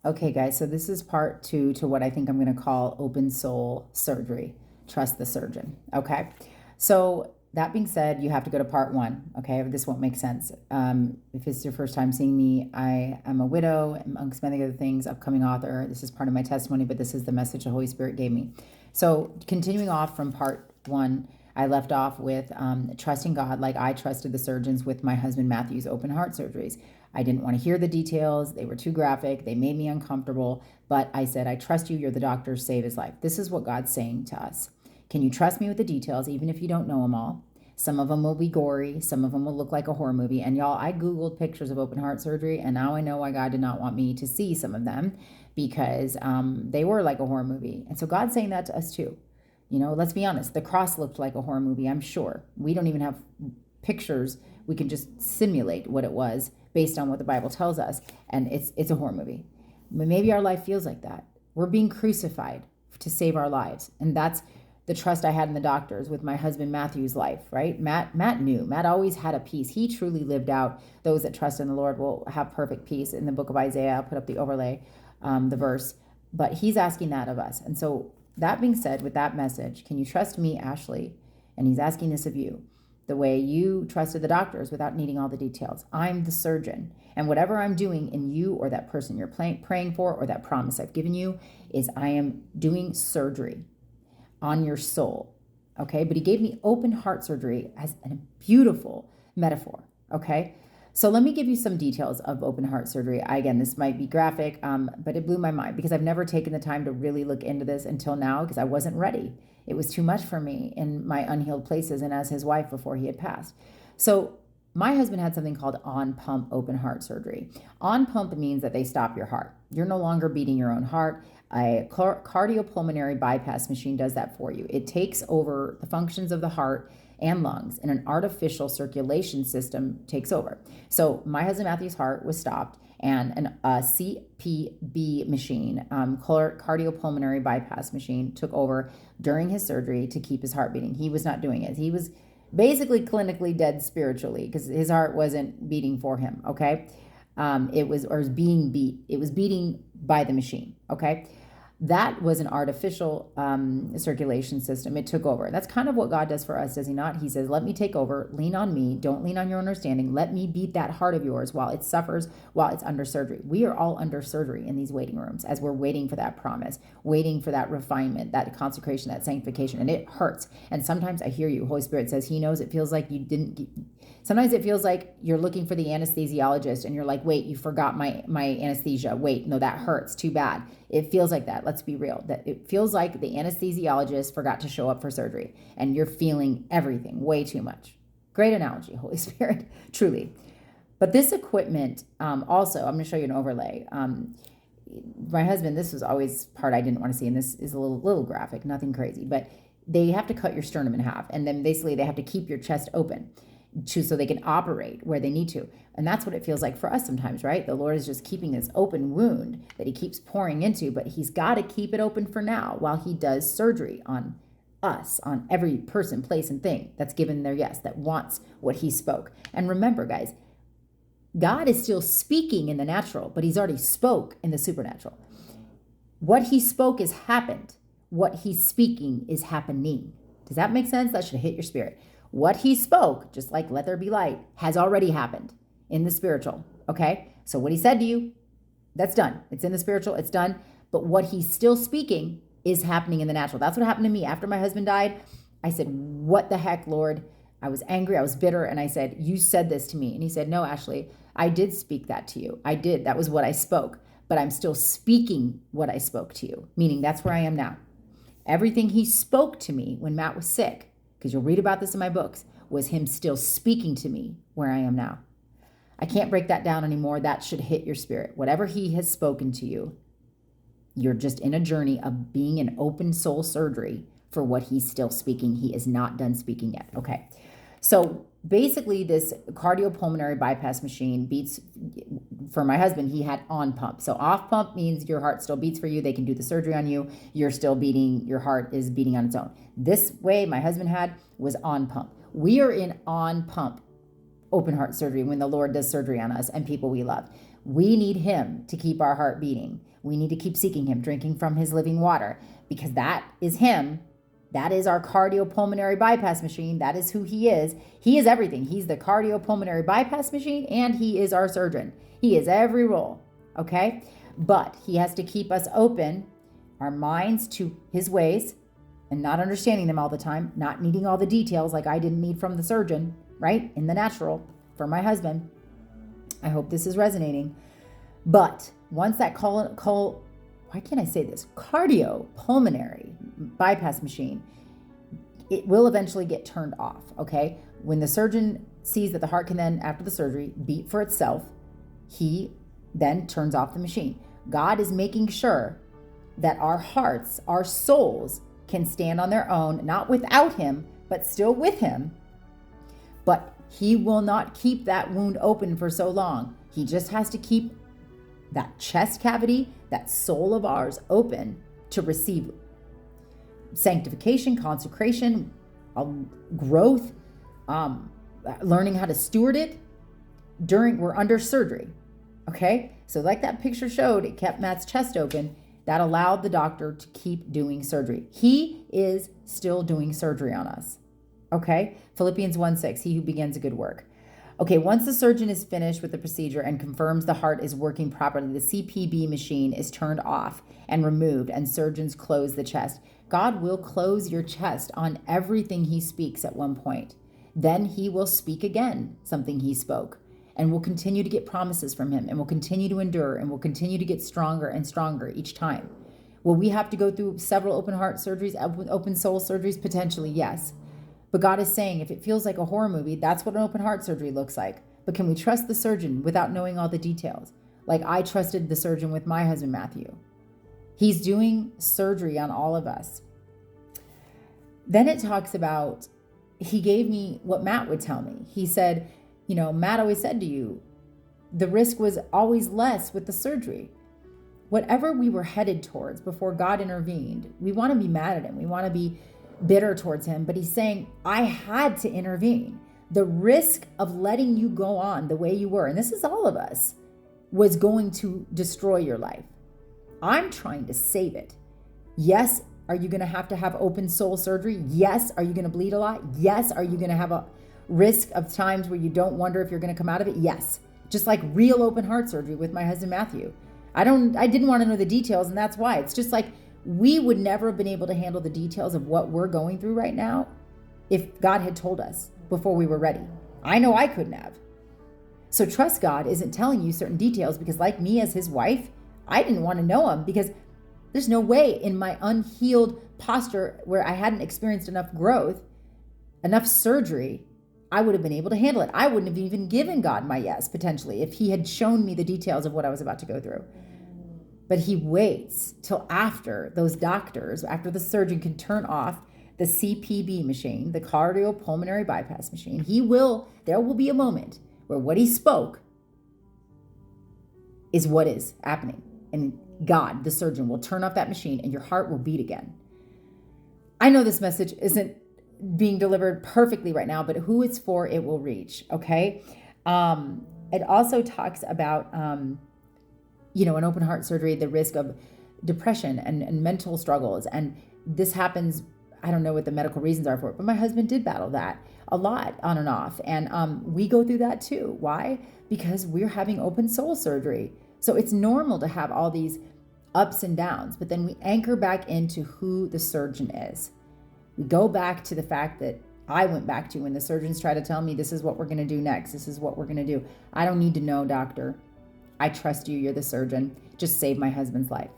Okay, guys, so this is part two to what I think I'm going to call open soul surgery. Trust the surgeon. Okay. So, that being said, you have to go to part one. Okay. This won't make sense. If it's your first time seeing me, I am a widow, amongst many other things, upcoming author. This is part of my testimony, but this is the message the Holy Spirit gave me. So, continuing off from part one, I left off with trusting God like I trusted the surgeons with my husband Matthew's open heart surgeries. I didn't want to hear the details. They were too graphic. They made me uncomfortable. But I said, I trust you. You're the doctor. Save his life. This is what God's saying to us. Can you trust me with the details, even if you don't know them all? Some of them will be gory. Some of them will look like a horror movie. And y'all, I Googled pictures of open heart surgery, and now I know why God did not want me to see some of them because they were like a horror movie. And so God's saying that to us too. You know, let's be honest. The cross looked like a horror movie, I'm sure. We don't even have pictures. We can just simulate what it was based on what the Bible tells us, and it's a horror movie. But maybe our life feels like that. We're being crucified to save our lives, and that's the trust I had in the doctors with my husband Matthew's life, right? Matt knew. Matt always had a peace. He truly lived out, those that trust in the Lord will have perfect peace. In the book of Isaiah, I'll put up the overlay, the verse. But he's asking that of us. And so that being said, with that message, can you trust me, Ashley? And he's asking this of you, the way you trusted the doctors without needing all the details. I'm the surgeon. And whatever I'm doing in you or that person you're praying for or that promise I've given you is I am doing surgery on your soul. Okay. But he gave me open heart surgery as a beautiful metaphor. Okay. So let me give you some details of open heart surgery. Again, this might be graphic, but it blew my mind because I've never taken the time to really look into this until now because I wasn't ready. It was too much for me in my unhealed places and as his wife before he had passed. So my husband had something called on-pump open heart surgery. On-pump means that they stop your heart. You're no longer beating your own heart. A cardiopulmonary bypass machine does that for you. It takes over the functions of the heart and lungs, and an artificial circulation system takes over. So my husband Matthew's heart was stopped, and a CPB machine, cardiopulmonary bypass machine, took over during his surgery to keep his heart beating. He was not doing it. He was basically clinically dead spiritually because his heart wasn't beating for him. Okay, it was being beat. It was beating by the machine. Okay. That was an artificial circulation system. It took over. That's kind of what God does for us, does he not? He says, let me take over. Lean on me. Don't lean on your understanding. Let me beat that heart of yours while it suffers, while it's under surgery. We are all under surgery in these waiting rooms as we're waiting for that promise, waiting for that refinement, that consecration, that sanctification. And it hurts. And sometimes I hear you. Holy Spirit says he knows it feels like you didn't. Sometimes it feels like you're looking for the anesthesiologist and you're like, wait, you forgot my anesthesia. Wait, no, that hurts. Too bad. It feels like that. Let's be real. That it feels like the anesthesiologist forgot to show up for surgery and you're feeling everything way too much. Great analogy, Holy Spirit, truly. But this equipment, also, I'm going to show you an overlay. My husband, this was always part I didn't want to see, and this is a little graphic, nothing crazy, but they have to cut your sternum in half, and then basically they have to keep your chest open so they can operate where they need to. And that's what it feels like for us sometimes, right? The Lord is just keeping this open wound that he keeps pouring into, but he's got to keep it open for now while he does surgery on us, on every person, place, and thing that's given their yes, that wants what he spoke. And remember, guys, God is still speaking in the natural, but he's already spoke in the supernatural. What he spoke has happened. What he's speaking is happening. Does that make sense? That should hit your spirit. What he spoke, just like let there be light, has already happened in the spiritual. Okay? So what he said to you, that's done. It's in the spiritual, it's done. But what he's still speaking is happening in the natural. That's what happened to me after my husband died. I said, what the heck, Lord? I was angry, I was bitter, and I said, you said this to me. And he said, no, Ashley, I did speak that to you. I did. That was what I spoke. But I'm still speaking what I spoke to you, meaning that's where I am now. Everything he spoke to me when Matt was sick, because you'll read about this in my books, was him still speaking to me where I am now. I can't break that down anymore. That should hit your spirit. Whatever he has spoken to you, you're just in a journey of being in open soul surgery for what he's still speaking. He is not done speaking yet. Okay. So basically this cardiopulmonary bypass machine beats, for my husband, he had on pump. So off pump means your heart still beats for you. They can do the surgery on you. You're still beating, your heart is beating on its own. This way my husband had was on pump. We are in on pump open heart surgery when the Lord does surgery on us and people we love. We need him to keep our heart beating. We need to keep seeking him, drinking from his living water, because that is him. That is our cardiopulmonary bypass machine. That is who he is. He is everything. He's the cardiopulmonary bypass machine, and he is our surgeon. He is every role, okay? But he has to keep us open, our minds to his ways, and not understanding them all the time, not needing all the details like I didn't need from the surgeon, right? In the natural, for my husband. I hope this is resonating. But once that why can't I say this? Cardiopulmonary bypass machine, it will eventually get turned off, okay? When the surgeon sees that the heart can then, after the surgery, beat for itself, he then turns off the machine. God is making sure that our hearts, our souls, can stand on their own, not without him, but still with him. But he will not keep that wound open for so long. He just has to keep that chest cavity, that soul of ours open to receive sanctification, consecration, growth, learning how to steward it we're under surgery. Okay? So like that picture showed, it kept Matt's chest open. That allowed the doctor to keep doing surgery. He is still doing surgery on us. Okay? Philippians 1:6, he who begins a good work. Okay, once the surgeon is finished with the procedure and confirms the heart is working properly, the CPB machine is turned off and removed, and surgeons close the chest. God will close your chest on everything he speaks at one point. Then he will speak again something he spoke, and we'll continue to get promises from him, and we'll continue to endure, and we'll continue to get stronger and stronger each time. Will we have to go through several open heart surgeries, open soul surgeries? Potentially, yes. But God is saying, if it feels like a horror movie, that's what an open heart surgery looks like. But can we trust the surgeon without knowing all the details? Like I trusted the surgeon with my husband, Matthew. He's doing surgery on all of us. Then it talks about, he gave me what Matt would tell me. He said, Matt always said to you, the risk was always less with the surgery. Whatever we were headed towards before God intervened, we want to be mad at him. We want to be bitter towards him, but he's saying, I had to intervene. The risk of letting you go on the way you were, and this is all of us, was going to destroy your life. I'm trying to save it. Yes, are you going to have open soul surgery? Yes. Are you going to bleed a lot? Yes. Are you going to have a risk of times where you don't wonder if you're going to come out of it? Yes. Just like real open heart surgery with my husband, Matthew. I didn't want to know the details, and that's why. It's just like, we would never have been able to handle the details of what we're going through right now if God had told us before we were ready. I know I couldn't have. So trust God isn't telling you certain details because, like me as his wife, I didn't want to know him because there's no way in my unhealed posture where I hadn't experienced enough growth, enough surgery, I would have been able to handle it. I wouldn't have even given God my yes, potentially, if he had shown me the details of what I was about to go through. But he waits till after those doctors, after the surgeon can turn off the CPB machine, the cardiopulmonary bypass machine. There will be a moment where what he spoke is what is happening. And God, the surgeon, will turn off that machine and your heart will beat again. I know this message isn't being delivered perfectly right now, but who it's for, it will reach, okay? It also talks about, an open heart surgery, the risk of depression and mental struggles. And this happens, I don't know what the medical reasons are for it, but my husband did battle that a lot on and off. And we go through that too. Why? Because we're having open soul surgery. So it's normal to have all these ups and downs, but then we anchor back into who the surgeon is. We go back to the fact that I went back to when the surgeons try to tell me this is what we're going to do next. This is what we're going to do. I don't need to know, doctor. I trust you. You're the surgeon. Just save my husband's life.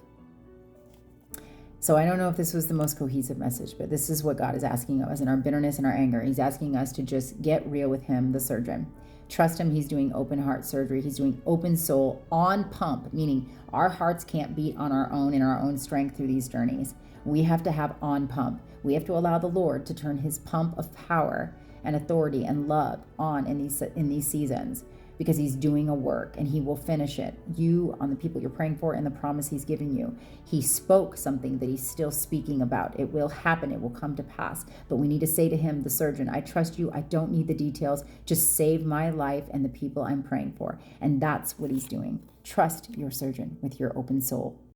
So I don't know if this was the most cohesive message, but this is what God is asking of us in our bitterness and our anger. He's asking us to just get real with him, the surgeon. Trust him. He's doing open heart surgery. He's doing open soul on pump, meaning our hearts can't beat on our own in our own strength through these journeys. We have to have on pump. We have to allow the Lord to turn his pump of power and authority and love on in these seasons. because he's doing a work and he will finish it. You, on the people you're praying for, and the promise he's giving you. He spoke something that he's still speaking about. It will happen. It will come to pass. But we need to say to him, the surgeon, I trust you. I don't need the details. Just save my life and the people I'm praying for. And that's what he's doing. Trust your surgeon with your open soul.